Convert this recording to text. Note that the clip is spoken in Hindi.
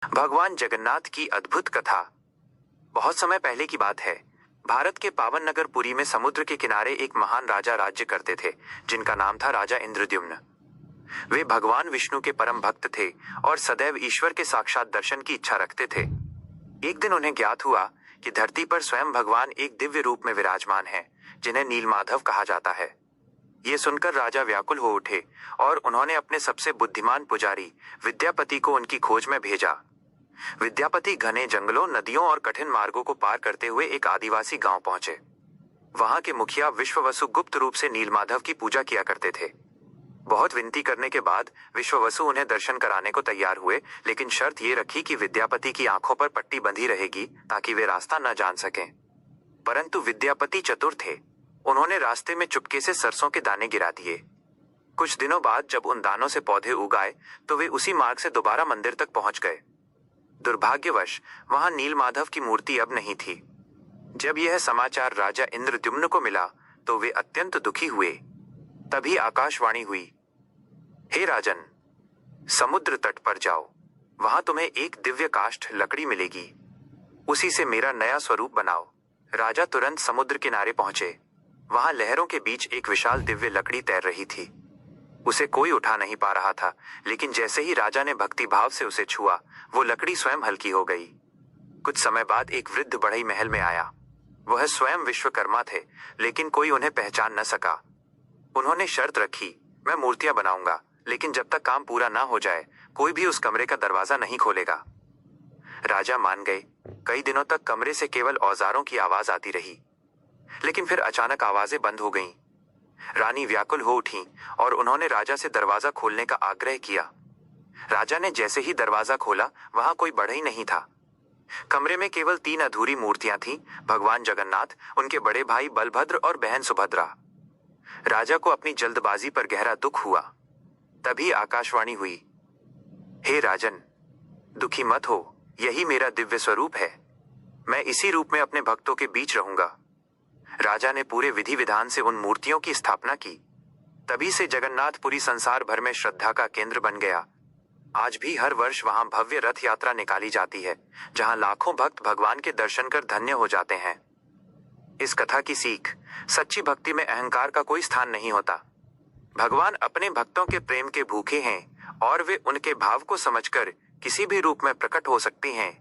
भगवान जगन्नाथ की अद्भुत कथा। बहुत समय पहले की बात है। भारत के पावन नगर पुरी में समुद्र के किनारे एक महान राजा राज्य करते थे, जिनका नाम था राजा इंद्रद्युम्न। वे भगवान विष्णु के परम भक्त थे और सदैव ईश्वर के साक्षात दर्शन की इच्छा रखते थे। एक दिन उन्हें ज्ञात हुआ कि धरती पर स्वयं भगवान एक दिव्य रूप में विराजमान है, जिन्हें नीलमाधव कहा जाता है। ये सुनकर राजा व्याकुल हो उठे और उन्होंने अपने सबसे बुद्धिमान पुजारी विद्यापति को उनकी खोज में भेजा। विद्यापति घने जंगलों, नदियों और कठिन मार्गों को पार करते हुए एक आदिवासी गांव पहुंचे। वहां के मुखिया विश्ववसु गुप्त रूप से नीलमाधव की पूजा किया करते थे। बहुत विनती करने के बाद विश्ववसु उन्हें दर्शन कराने को तैयार हुए, लेकिन शर्त ये रखी कि विद्यापति की आंखों पर पट्टी बंधी रहेगी ताकि वे रास्ता न जान सकें। परंतु विद्यापति चतुर थे। उन्होंने रास्ते में चुपके से सरसों के दाने गिरा दिए। कुछ दिनों बाद जब उन दानों से पौधे उग आए तो वे उसी मार्ग से दोबारा मंदिर तक पहुंच गए। दुर्भाग्यवश वहां नीलमाधव की मूर्ति अब नहीं थी। जब यह समाचार राजा इंद्रद्युम्न को मिला तो वे अत्यंत दुखी हुए। तभी आकाशवाणी हुई, हे राजन, समुद्र तट पर जाओ, वहां तुम्हें एक दिव्य काष्ठ लकड़ी मिलेगी, उसी से मेरा नया स्वरूप बनाओ। राजा तुरंत समुद्र किनारे पहुंचे। वहां लहरों के बीच एक विशाल दिव्य लकड़ी तैर रही थी। उसे कोई उठा नहीं पा रहा था, लेकिन जैसे ही राजा ने भक्ति भाव से उसे छुआ, वो लकड़ी स्वयं हल्की हो गई। कुछ समय बाद एक वृद्ध बढ़ई महल में आया। वह स्वयं विश्वकर्मा थे, लेकिन कोई उन्हें पहचान न सका। उन्होंने शर्त रखी, मैं मूर्तियां बनाऊंगा, लेकिन जब तक काम पूरा ना हो जाए कोई भी उस कमरे का दरवाजा नहीं खोलेगा। राजा मान गए। कई दिनों तक कमरे से केवल औजारों की आवाज आती रही, लेकिन फिर अचानक आवाजें बंद हो गईं। रानी व्याकुल हो उठी और उन्होंने राजा से दरवाजा खोलने का आग्रह किया। राजा ने जैसे ही दरवाजा खोला, वहां कोई बढ़ई नहीं था। कमरे में केवल 3 अधूरी मूर्तियां थीं, भगवान जगन्नाथ, उनके बड़े भाई बलभद्र और बहन सुभद्रा। राजा को अपनी जल्दबाजी पर गहरा दुख हुआ। तभी आकाशवाणी हुई, हे राजन, दुखी मत हो, यही मेरा दिव्य स्वरूप है। मैं इसी रूप में अपने भक्तों के बीच रहूंगा। राजा ने पूरे विधि विधान से उन मूर्तियों की स्थापना की। तभी से जगन्नाथपुरी संसार भर में श्रद्धा का केंद्र बन गया। आज भी हर वर्ष वहां भव्य रथ यात्रा निकाली जाती है, जहां लाखों भक्त भगवान के दर्शन कर धन्य हो जाते हैं। इस कथा की सीख, सच्ची भक्ति में अहंकार का कोई स्थान नहीं होता। भगवान अपने भक्तों के प्रेम के भूखे हैं और वे उनके भाव को समझकर किसी भी रूप में प्रकट हो सकते हैं।